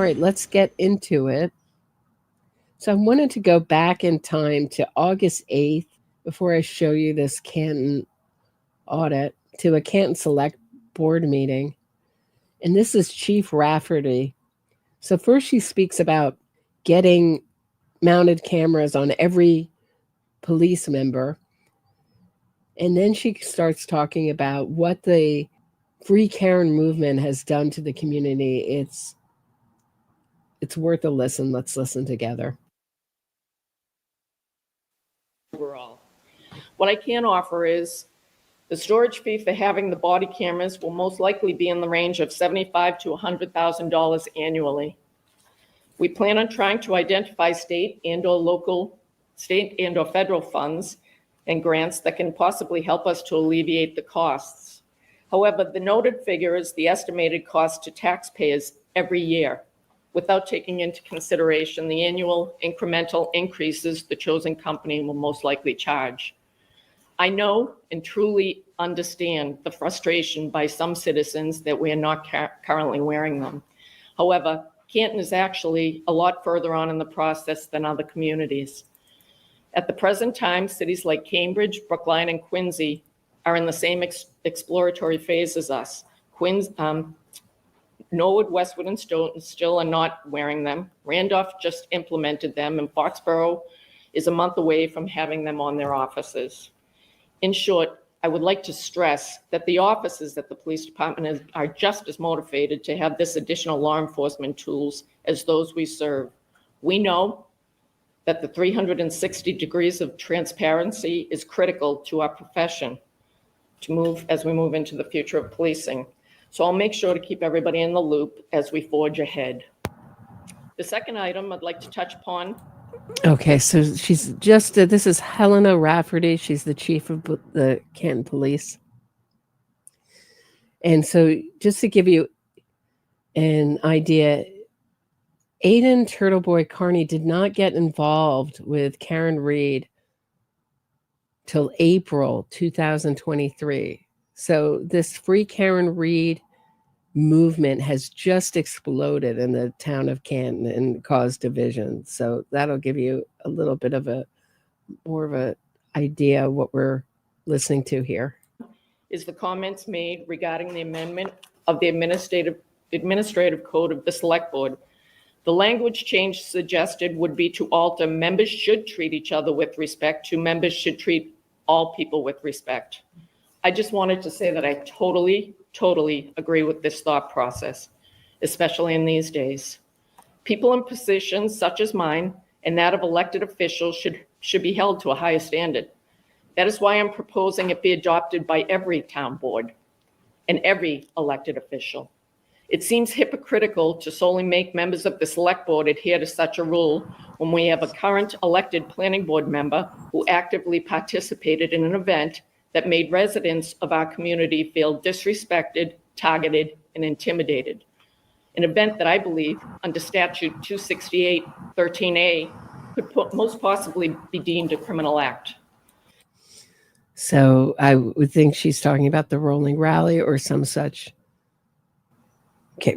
right, let's get into it. So I wanted to go back in time to August 8th before I show you this Canton audit, to a Canton Select Board meeting. And this is Chief Rafferty. So first she speaks about getting mounted cameras on every police member. And then she starts talking about what the Free Karen movement has done to the community. It's worth a listen. Let's listen together. Overall, what I can offer is the storage fee for having the body cameras will most likely be in the range of $75,000 to $100,000 annually. We plan on trying to identify state and or federal funds and grants that can possibly help us to alleviate the costs. However, the noted figure is the estimated cost to taxpayers every year, without taking into consideration the annual incremental increases the chosen company will most likely charge. I know and truly understand the frustration by some citizens that we are not currently wearing them. However, Canton is actually a lot further on in the process than other communities. At the present time, cities like Cambridge, Brookline, and Quincy are in the same exploratory phase as us. Norwood, Westwood, and Stoughton still are not wearing them. Randolph just implemented them, and Foxborough is a month away from having them on their offices. In short, I would like to stress that the officers at the police department are just as motivated to have this additional law enforcement tools as those we serve. We know that the 360 degrees of transparency is critical to our profession as we move into the future of policing. So I'll make sure to keep everybody in the loop as we forge ahead. The second item I'd like to touch upon. Okay, so she's just, this is Helena Rafferty. She's the chief of the Canton Police. And so just to give you an idea, Aiden Turtleboy Carney did not get involved with Karen Reed till April 2023. So this Free Karen Reed movement has just exploded in the town of Canton and caused division. So that'll give you a little bit of more of an idea of what we're listening to here. Is the comments made regarding the amendment of the administrative code of the select board. The language change suggested would be to alter members should treat each other with respect to members should treat all people with respect. I just wanted to say that I totally agree with this thought process, especially in these days. People in positions such as mine and that of elected officials should be held to a higher standard. That is why I'm proposing it be adopted by every town board and every elected official. It seems hypocritical to solely make members of the select board adhere to such a rule when we have a current elected planning board member who actively participated in an event that made residents of our community feel disrespected, targeted, and intimidated. An event that I believe under statute 268-13A could most possibly be deemed a criminal act. So I would think she's talking about the rolling rally or some such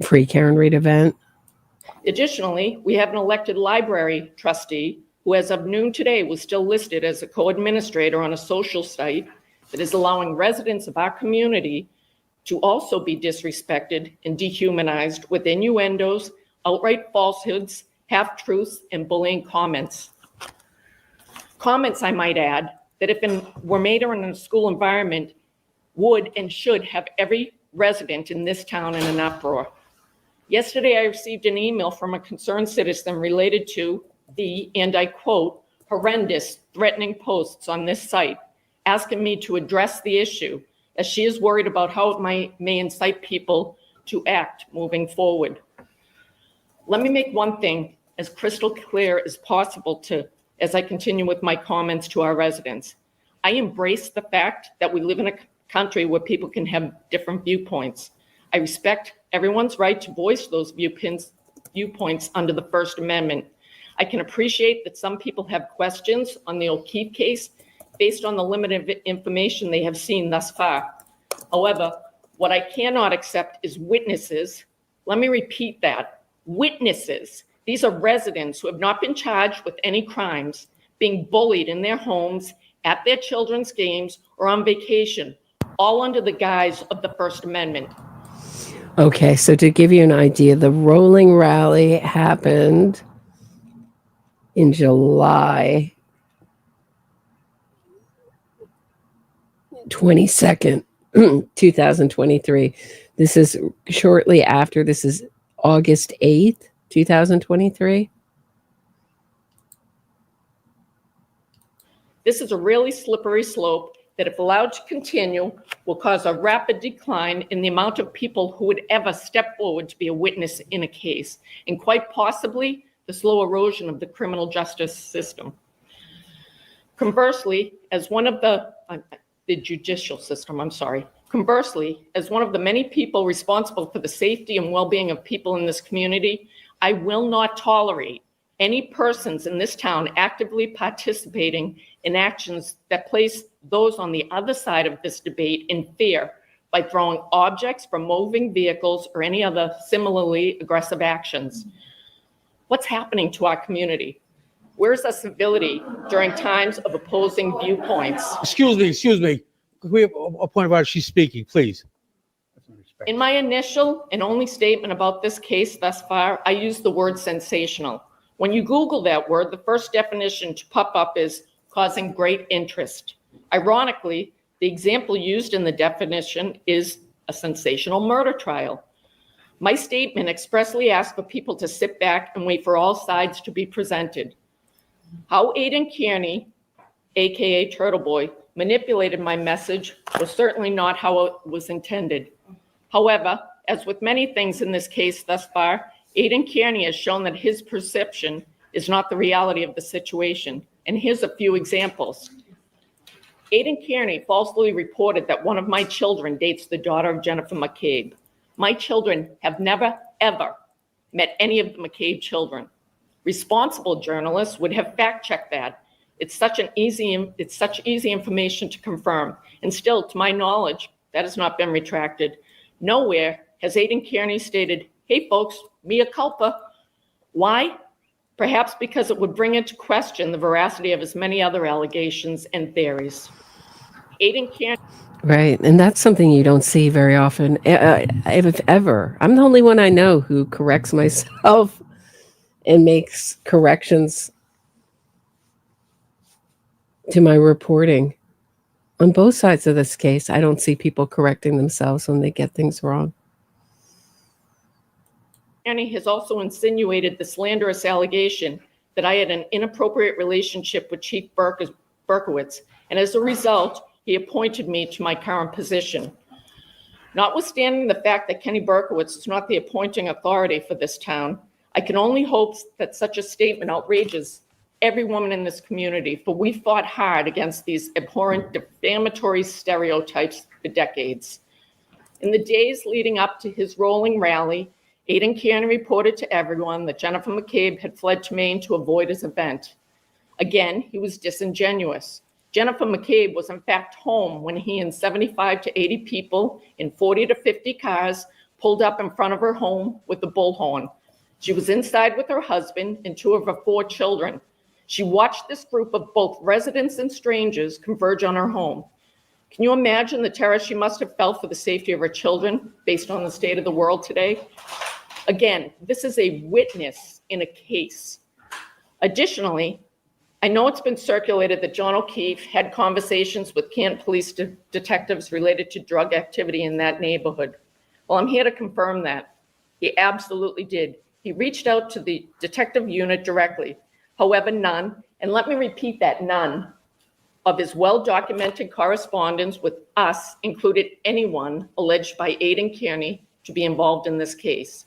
Free Karen Reed event. Additionally, we have an elected library trustee who as of noon today was still listed as a co-administrator on a social site that is allowing residents of our community to also be disrespected and dehumanized with innuendos, outright falsehoods, half-truths, and bullying comments. Comments, I might add, that if were made in a school environment, would and should have every resident in this town in an uproar. Yesterday, I received an email from a concerned citizen related to the, and I quote, horrendous threatening posts on this site, asking me to address the issue as she is worried about how it may incite people to act moving forward. Let me make one thing as crystal clear as possible as I continue with my comments to our residents. I embrace the fact that we live in a country where people can have different viewpoints. I respect everyone's right to voice those viewpoints under the First Amendment. I can appreciate that some people have questions on the O'Keefe case based on the limited information they have seen thus far. However, what I cannot accept is witnesses, let me repeat that, Witnesses. These are residents who have not been charged with any crimes, being bullied in their homes, at their children's games, or on vacation, all under the guise of the First Amendment. Okay, so to give you an idea, the rolling rally happened in July 22nd, 2023. This is shortly after. This is August 8th, 2023. This is a really slippery slope that, if allowed to continue, will cause a rapid decline in the amount of people who would ever step forward to be a witness in a case, and quite possibly the slow erosion of the criminal justice system. Conversely, as one of the judicial system, Conversely, as one of the many people responsible for the safety and well-being of people in this community, I will not tolerate any persons in this town actively participating in actions that place those on the other side of this debate in fear by throwing objects from moving vehicles or any other similarly aggressive actions. What's happening to our community? Where's the civility during times of opposing viewpoints? Excuse me. Could we have a point of order? She's speaking, please. In my initial and only statement about this case thus far, I used the word sensational. When you Google that word, the first definition to pop up is causing great interest. Ironically, the example used in the definition is a sensational murder trial. My statement expressly asked for people to sit back and wait for all sides to be presented. How Aidan Kearney, AKA Turtle Boy, manipulated my message was certainly not how it was intended. However, as with many things in this case thus far, Aidan Kearney has shown that his perception is not the reality of the situation. And here's a few examples. Aidan Kearney falsely reported that one of my children dates the daughter of Jennifer McCabe. My children have never, ever met any of the McCabe children. Responsible journalists would have fact-checked that. It's such easy information to confirm. And still, to my knowledge, that has not been retracted. Nowhere has Aidan Kearney stated, hey folks, mea culpa. Why? Perhaps because it would bring into question the veracity of his many other allegations and theories. Aidan Kearney. Right, and that's something you don't see very often, if ever. I'm the only one I know who corrects myself and makes corrections to my reporting. On both sides of this case, I don't see people correcting themselves when they get things wrong. Kearney has also insinuated the slanderous allegation that I had an inappropriate relationship with Chief Berkowitz, and as a result, he appointed me to my current position. Notwithstanding the fact that Kenny Berkowitz is not the appointing authority for this town, I can only hope that such a statement outrages every woman in this community, for we fought hard against these abhorrent defamatory stereotypes for decades. In the days leading up to his rolling rally, Aidan Kearney reported to everyone that Jennifer McCabe had fled to Maine to avoid his event. Again, he was disingenuous. Jennifer McCabe was in fact home when he and 75 to 80 people in 40 to 50 cars pulled up in front of her home with the bullhorn. She was inside with her husband and two of her 4 children. She watched this group of both residents and strangers converge on her home. Can you imagine the terror she must have felt for the safety of her children based on the state of the world today? Again, this is a witness in a case. Additionally, I know it's been circulated that John O'Keefe had conversations with Canton police detectives related to drug activity in that neighborhood. Well, I'm here to confirm that. He absolutely did. He reached out to the detective unit directly. However, none, and let me repeat that, none of his well-documented correspondence with us included anyone alleged by Aidan Kearney to be involved in this case.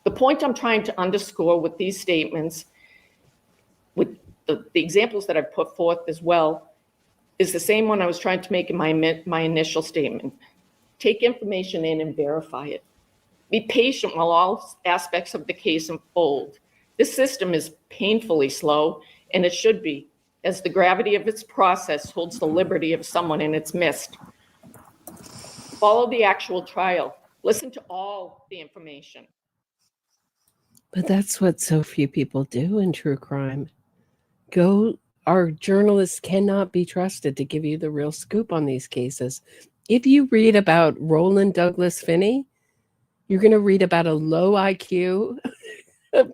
The point I'm trying to underscore with these statements, with the examples that I've put forth as well, is the same one I was trying to make in my initial statement. Take information in and verify it. Be patient while all aspects of the case unfold. This system is painfully slow, and it should be, as the gravity of its process holds the liberty of someone in its midst. Follow the actual trial. Listen to all the information. But that's what so few people do in true crime. Our journalists cannot be trusted to give you the real scoop on these cases. If you read about Roland Douglas Finney, you're going to read about a low IQ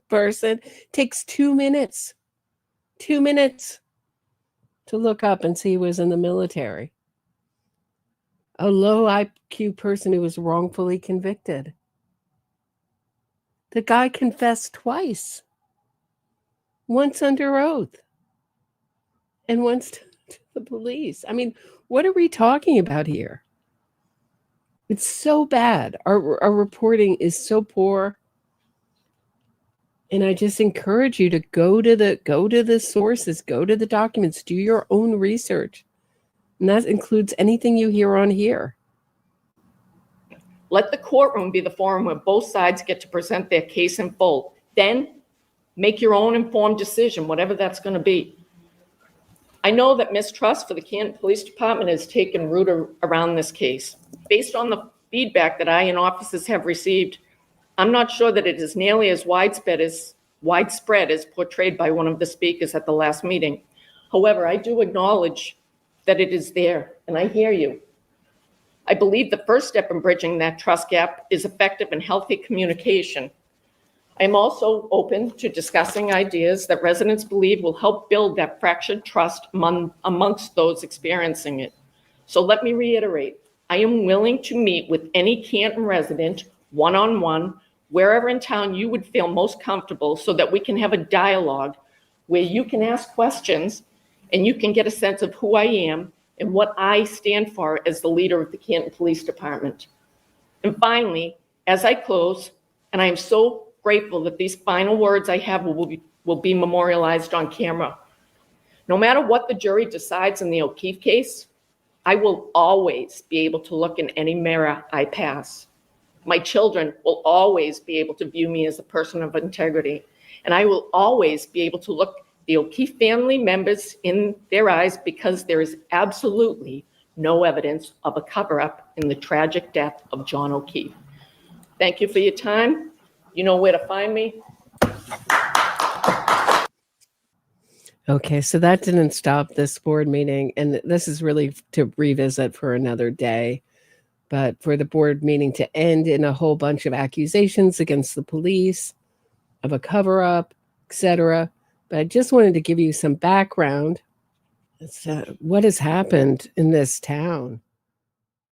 person. Takes 2 minutes. 2 minutes to look up and see he was in the military. A low IQ person who was wrongfully convicted. The guy confessed twice. Once under oath. And once to the police. I mean, what are we talking about here? It's so bad. Our reporting is so poor. And I just encourage you to go to the sources, go to the documents, do your own research. And that includes anything you hear on here. Let the courtroom be the forum where both sides get to present their case in full. Then make your own informed decision, whatever that's going to be. I know that mistrust for the Canton Police Department has taken root around this case. Based on the feedback that I and officers have received, I'm not sure that it is nearly as widespread as portrayed by one of the speakers at the last meeting. However, I do acknowledge that it is there, and I hear you. I believe the first step in bridging that trust gap is effective and healthy communication. I am also open to discussing ideas that residents believe will help build that fractured trust amongst those experiencing it. So let me reiterate, I am willing to meet with any Canton resident one-on-one, wherever in town you would feel most comfortable, so that we can have a dialogue where you can ask questions and you can get a sense of who I am and what I stand for as the leader of the Canton Police Department. And finally, as I close, and I am so grateful that these final words I have will be memorialized on camera. No matter what the jury decides in the O'Keefe case, I will always be able to look in any mirror I pass. My children will always be able to view me as a person of integrity, and I will always be able to look the O'Keefe family members in their eyes, because there is absolutely no evidence of a cover-up in the tragic death of John O'Keefe. Thank you for your time. You know where to find me. Okay, so that didn't stop this board meeting, and this is really to revisit for another day. But for the board meeting to end in a whole bunch of accusations against the police, of a cover-up, etc. But I just wanted to give you some background as to what has happened in this town.